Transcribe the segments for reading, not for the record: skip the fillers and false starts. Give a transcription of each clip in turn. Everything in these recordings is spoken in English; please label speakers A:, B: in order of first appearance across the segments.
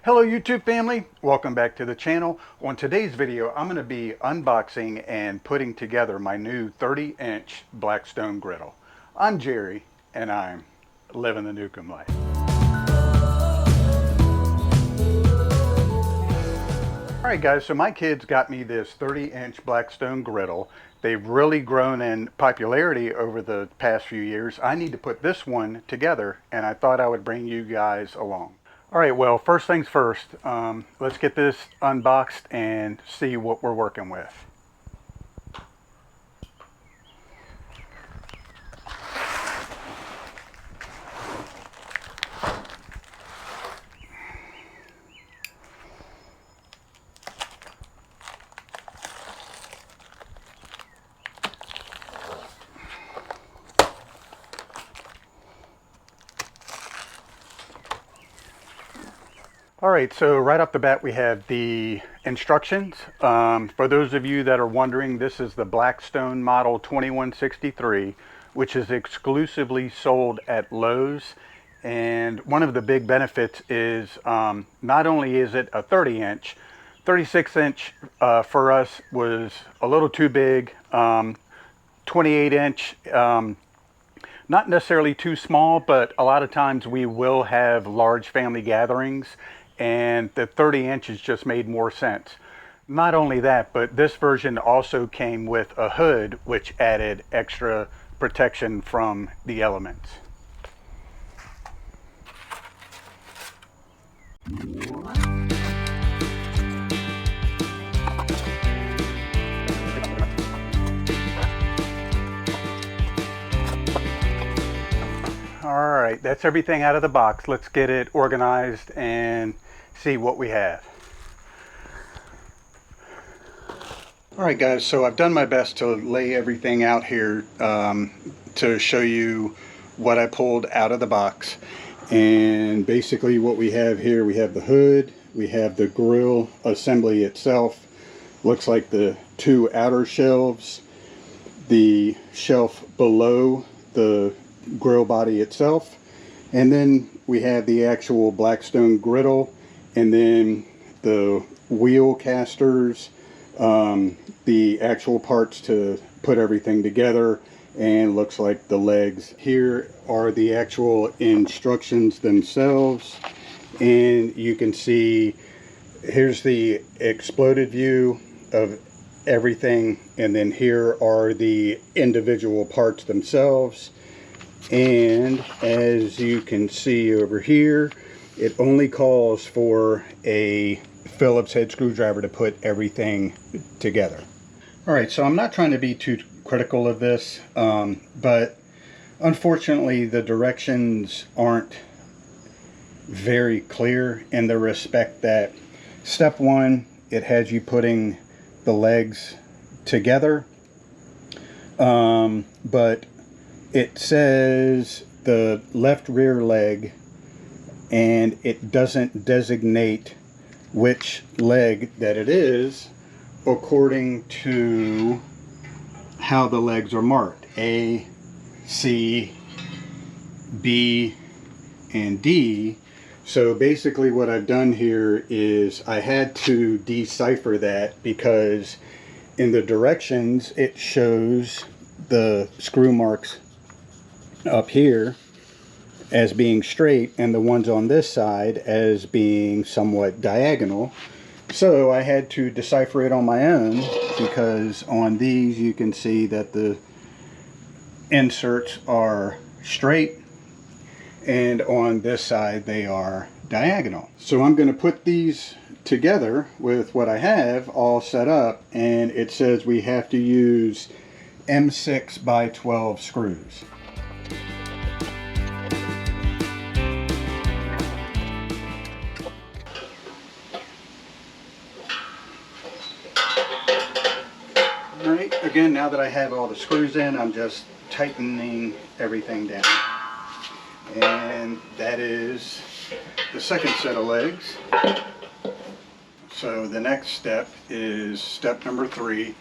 A: Hello YouTube family, welcome back to the channel. On today's video I'm going to be unboxing and putting together my new 30-inch Blackstone Griddle. I'm Jerry and I'm living the Newcomb life. Alright guys, so my kids got me this 30-inch Blackstone Griddle. They've really grown in popularity over the past few years. I need to put this one together and I thought I would bring you guys along. Alright, well, first things first, let's get this unboxed and see what we're working with. Alright, so right off the bat we have the instructions. For those of you that are wondering, this is the Blackstone model 2163, which is exclusively sold at Lowe's. And one of the big benefits is not only is it a 30-inch, 36-inch for us was a little too big, 28-inch, not necessarily too small, but a lot of times we will have large family gatherings, and the 30 inches just made more sense. Not only that, but this version also came with a hood, which added extra protection from the elements. Alright, that's everything out of the box. Let's get it organized and see what we have. Alright guys, so I've done my best to lay everything out here to show you what I pulled out of the box. And basically what we have here, we have the hood, we have the grill assembly itself, looks like the two outer shelves, the shelf below the grill body itself, and then we have the actual Blackstone griddle, and then the wheel casters, the actual parts to put everything together, and looks like the legs. Here are the actual instructions themselves, and you can see here's the exploded view of everything, and then here are the individual parts themselves. And as you can see over here, it only calls for a Phillips head screwdriver to put everything together. Alright, so I'm not trying to be too critical of this, but unfortunately the directions aren't very clear in the respect that step one, it has you putting the legs together, but it says the left rear leg, and it doesn't designate which leg that it is according to how the legs are marked. A, C, B, and D. So basically what I've done here is I had to decipher that, because in the directions it shows the screw marks up here as being straight and the ones on this side as being somewhat diagonal. So I had to decipher it on my own, because on these you can see that the inserts are straight and on this side they are diagonal. So I'm going to put these together with what I have all set up, and it says we have to use M6 by 12 screws. Alright, again, now that I have all the screws in, I'm just tightening everything down. And that is the second set of legs. So the next step is step number 3,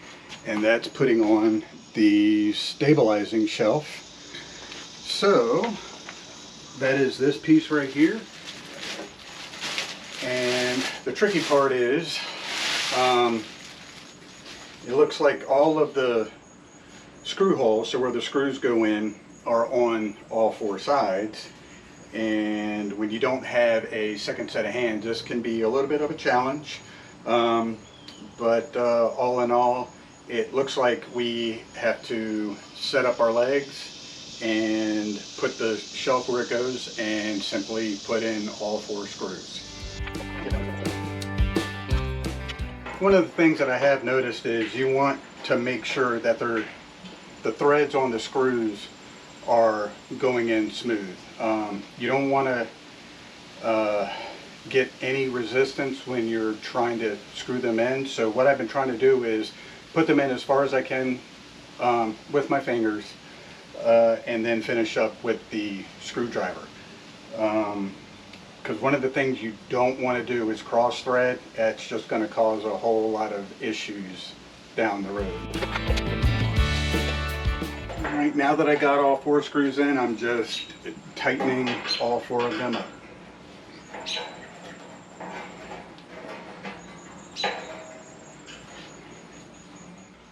A: and that's putting on the stabilizing shelf. So that is this piece right here. And the tricky part is, it looks like all of the screw holes, so where the screws go in, are on all four sides. And when you don't have a second set of hands, this can be a little bit of a challenge. But all in all, it looks like we have to set up our legs and put the shelf where it goes and simply put in all four screws. One of the things that I have noticed is you want to make sure that the threads on the screws are going in smooth. You don't want to get any resistance when you're trying to screw them in. So what I've been trying to do is put them in as far as I can with my fingers, and then finish up with the screwdriver. Because one of the things you don't want to do is cross thread. It's just going to cause a whole lot of issues down the road. Alright, now that I got all four screws in, I'm just tightening all four of them up.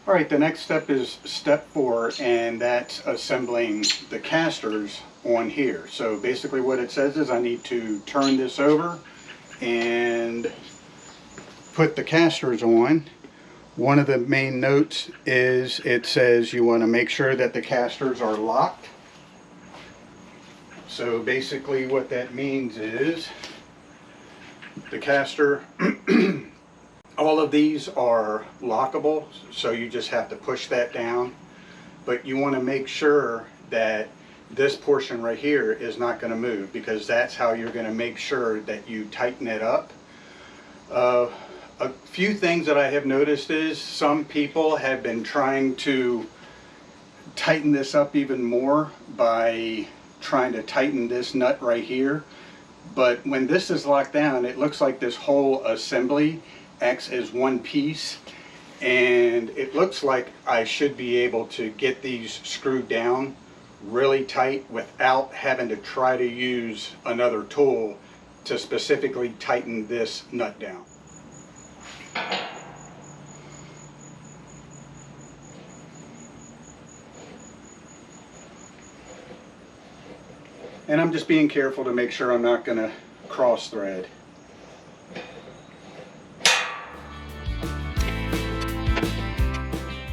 A: Alright, the next step is step 4, and that's assembling the casters on here. So basically what it says is I need to turn this over and put the casters on. One of the main notes is it says you want to make sure that the casters are locked. So basically what that means is the caster, all of these are lockable, so you just have to push that down. But you want to make sure that this portion right here is not going to move, because that's how you're going to make sure that you tighten it up. A few things that I have noticed is some people have been trying to tighten this up even more by trying to tighten this nut right here. But when this is locked down, it looks like this whole assembly acts as one piece, and it looks like I should be able to get these screwed down really tight without having to try to use another tool to specifically tighten this nut down. And I'm just being careful to make sure I'm not going to cross thread.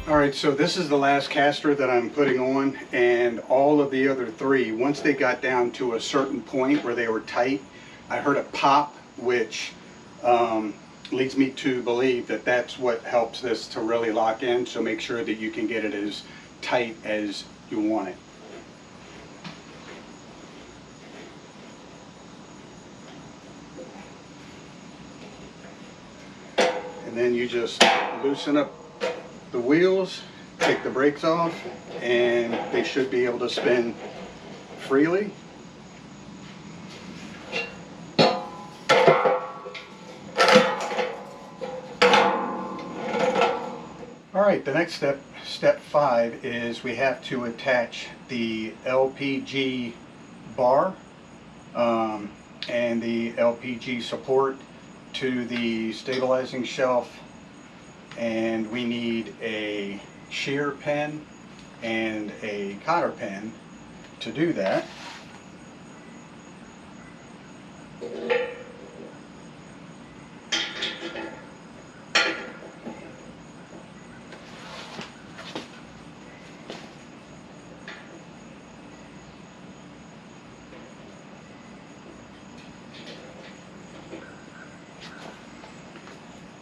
A: Alright, so this is the last caster that I'm putting on, and all of the other three, once they got down to a certain point where they were tight, I heard a pop, which leads me to believe that that's what helps this to really lock in. So make sure that you can get it as tight as you want it. And then you just loosen up the wheels, take the brakes off, and they should be able to spin freely. Alright, the next step, step 5, is we have to attach the LPG bar and the LPG support to the stabilizing shelf, and we need a shear pin and a cotter pin to do that.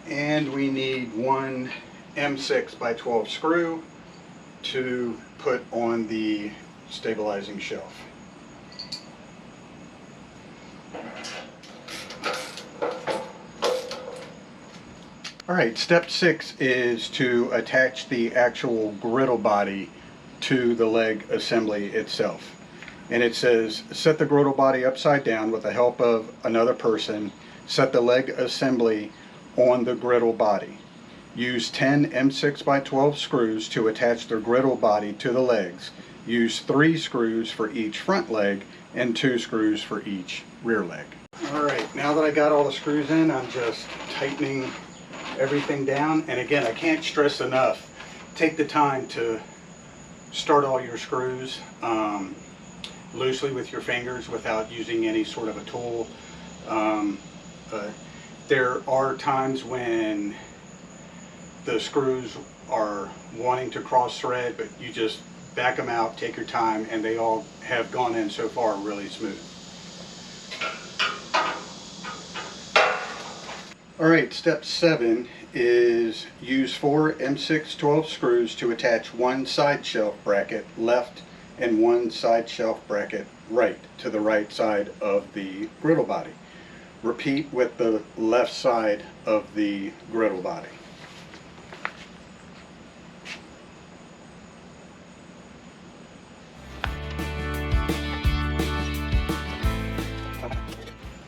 A: And we need one M6 by 12 screw to put on the stabilizing shelf. Alright, step 6 is to attach the actual griddle body to the leg assembly itself. And it says, set the griddle body upside down with the help of another person. Set the leg assembly on the griddle body. Use 10 M6 by 12 screws to attach the griddle body to the legs. Use 3 screws for each front leg and 2 screws for each rear leg. Alright, now that I got all the screws in, I'm just tightening everything down. And again, I can't stress enough, take the time to start all your screws loosely with your fingers without using any sort of a tool. There are times when the screws are wanting to cross thread, but you just back them out, take your time, and they all have gone in so far really smooth. Alright, step 7 is use 4 M6 12 screws to attach one side shelf bracket left and one side shelf bracket right to the right side of the griddle body. Repeat with the left side of the griddle body.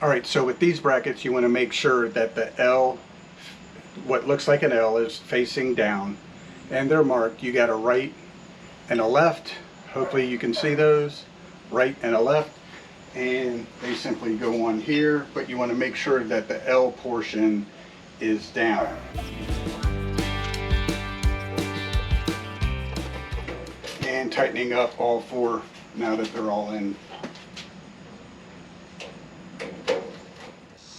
A: Alright, so with these brackets you want to make sure that the L, what looks like an L, is facing down, and they're marked. You got a right and a left. Hopefully you can see those, right and a left, and they simply go on here, but you want to make sure that the L portion is down. And tightening up all 4 now that they're all in.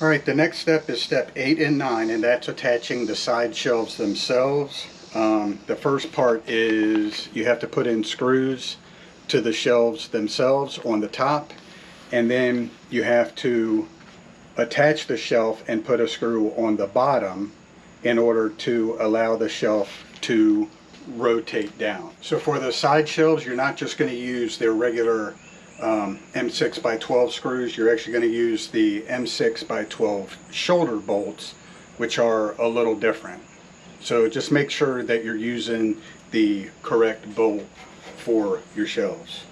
A: Alright, the next step is step 8 and 9, and that's attaching the side shelves themselves. The first part is you have to put in screws to the shelves themselves on the top, and then you have to attach the shelf and put a screw on the bottom in order to allow the shelf to rotate down. So for the side shelves, you're not just going to use their regular M6 by 12 screws. You're actually going to use the M6 by 12 shoulder bolts, which are a little different. So just make sure that you're using the correct bolt for your shelves.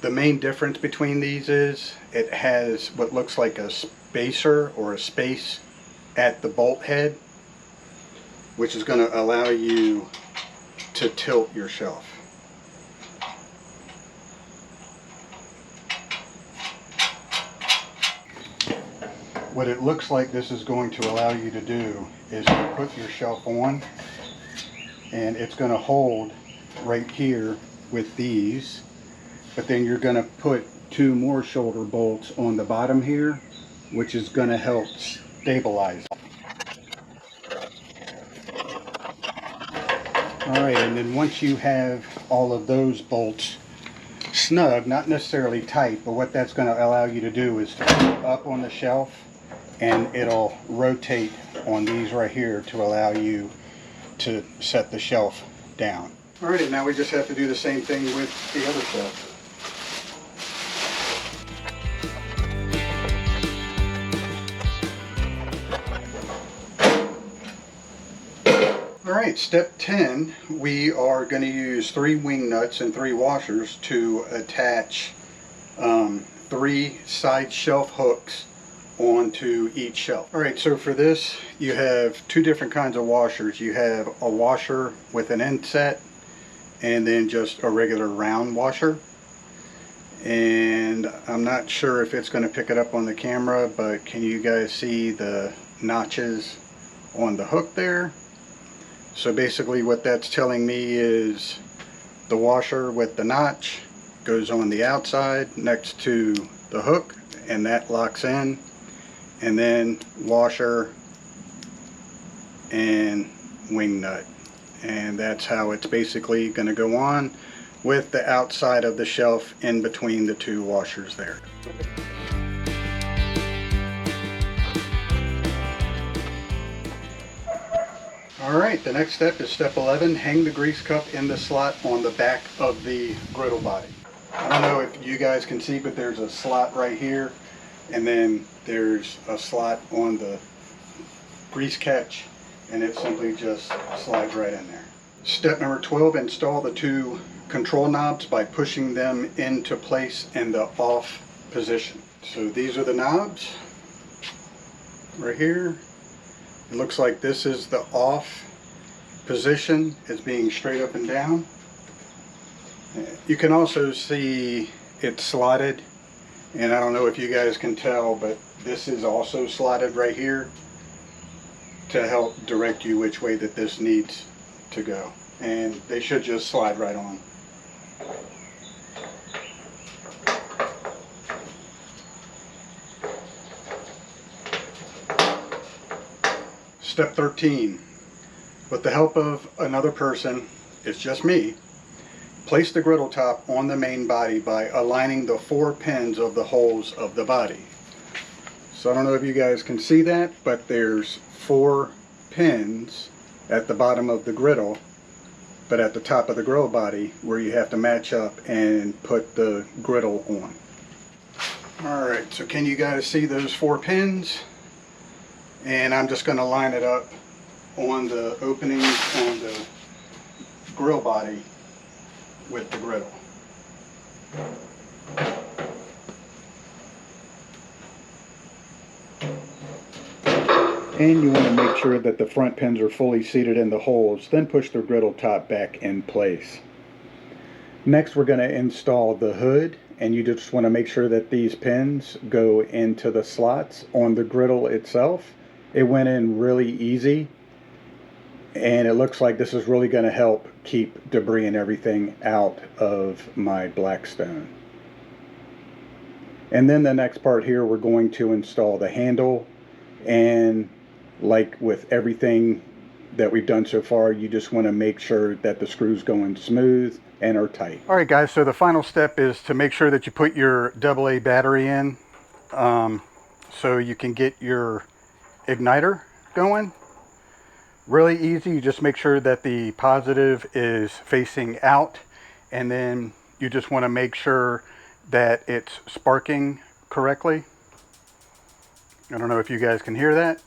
A: The main difference between these is it has what looks like a spacer or a space at the bolt head, which is going to allow you to tilt your shelf. What it looks like this is going to allow you to do is to put your shelf on, and it's going to hold right here with these, but then you're going to put 2 more shoulder bolts on the bottom here, which is going to help stabilize. Alright, and then once you have all of those bolts snug, not necessarily tight, but what that's going to allow you to do is to put it up on the shelf, and it'll rotate on these right here to allow you to set the shelf down. Alright, now we just have to do the same thing with the other shelf. Alright, step 10, we are going to use 3 wing nuts and 3 washers to attach 3 side shelf hooks onto each shelf. Alright, so for this you have 2 different kinds of washers. You have a washer with an inset and then just a regular round washer. And I'm not sure if it's going to pick it up on the camera, but can you guys see the notches on the hook there? So basically what that's telling me is the washer with the notch goes on the outside next to the hook, and that locks in, and then washer and wing nut, and that's how it's basically going to go on with the outside of the shelf in between the 2 washers there. Alright, the next step is step 11, hang the grease cup in the slot on the back of the griddle body. I don't know if you guys can see, but there's a slot right here, and then there's a slot on the grease catch, and it simply just slides right in there. Step number 12, install the 2 control knobs by pushing them into place in the off position. So these are the knobs right here. It looks like this is the off position. It's being straight up and down. You can also see it slotted And I don't know if you guys can tell, but this is also slotted right here to help direct you which way that this needs to go. And they should just slide right on. Step 13. With the help of another person, it's just me, place the griddle top on the main body by aligning the 4 pins of the holes of the body. So I don't know if you guys can see that, but there's 4 pins at the bottom of the griddle, but at the top of the griddle body where you have to match up and put the griddle on. Alright, so can you guys see those 4 pins? And I'm just going to line it up on the openings on the grill body with the griddle. And you want to make sure that the front pins are fully seated in the holes, then push the griddle top back in place. Next we're going to install the hood, and you just want to make sure that these pins go into the slots on the griddle itself. It went in really easy, and it looks like this is really going to help keep debris and everything out of my Blackstone. And then the next part here, we're going to install the handle, and like with everything that we've done so far, you just want to make sure that the screws go in smooth and are tight. Alright guys, so the final step is to make sure that you put your AA battery in so you can get your igniter going. Really easy. You just make sure that the positive is facing out, and then you just want to make sure that it's sparking correctly. I don't know if you guys can hear that,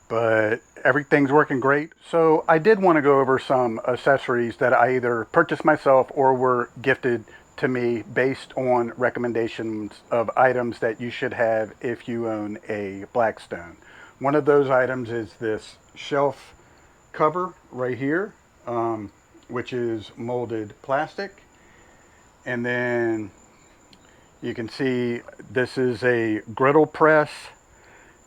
A: but everything's working great. So I did want to go over some accessories that I either purchased myself or were gifted to me based on recommendations of items that you should have if you own a Blackstone. One of those items is this shelf cover right here, which is molded plastic. And then you can see this is a griddle press.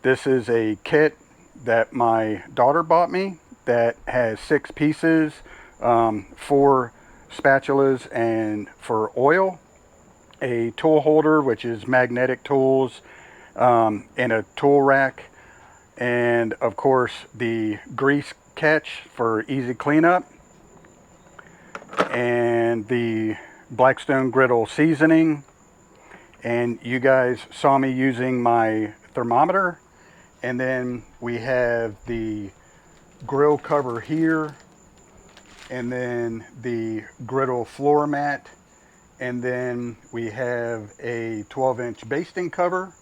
A: This is a kit that my daughter bought me that has 6 pieces, 4 spatulas and for oil, a tool holder which is magnetic tools, and a tool rack, and of course the grease catch for easy cleanup, and the Blackstone Griddle seasoning. And you guys saw me using my thermometer. And then we have the grill cover here, and then the griddle floor mat, and then we have a 12-inch basting cover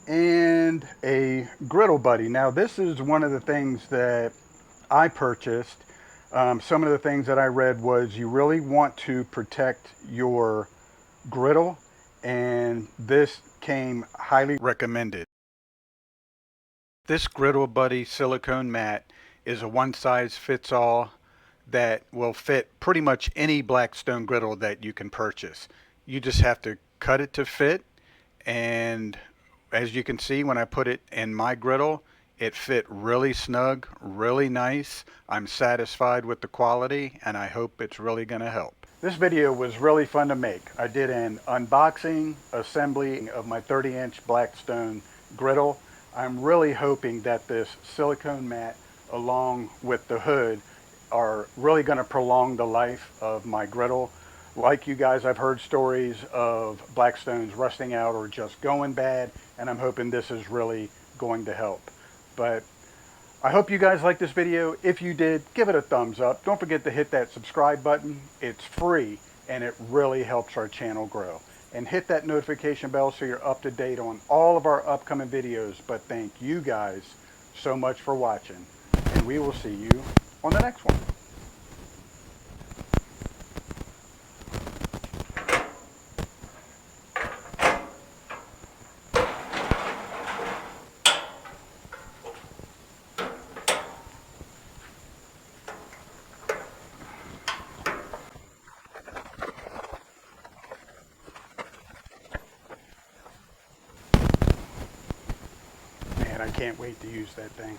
A: and a griddle buddy. Now this is one of the things that I purchased. Some of the things that I read was you really want to protect your griddle, and this came highly recommended. This Griddle Buddy silicone mat is a one-size-fits-all that will fit pretty much any Blackstone griddle that you can purchase. You just have to cut it to fit, and as you can see, when I put it in my griddle, it fit really snug, really nice. I'm satisfied with the quality, and I hope it's really going to help. This video was really fun to make. I did an unboxing, assembly of my 30-inch Blackstone griddle. I'm really hoping that this silicone mat along with the hood are really going to prolong the life of my griddle. Like you guys, I've heard stories of Blackstones rusting out or just going bad, and I'm hoping this is really going to help. But I hope you guys liked this video. If you did, give it a thumbs up. Don't forget to hit that subscribe button. It's free, and it really helps our channel grow. And hit that notification bell so you're up to date on all of our upcoming videos. But thank you guys so much for watching, and we will see you on the next one. I can't wait to use that thing.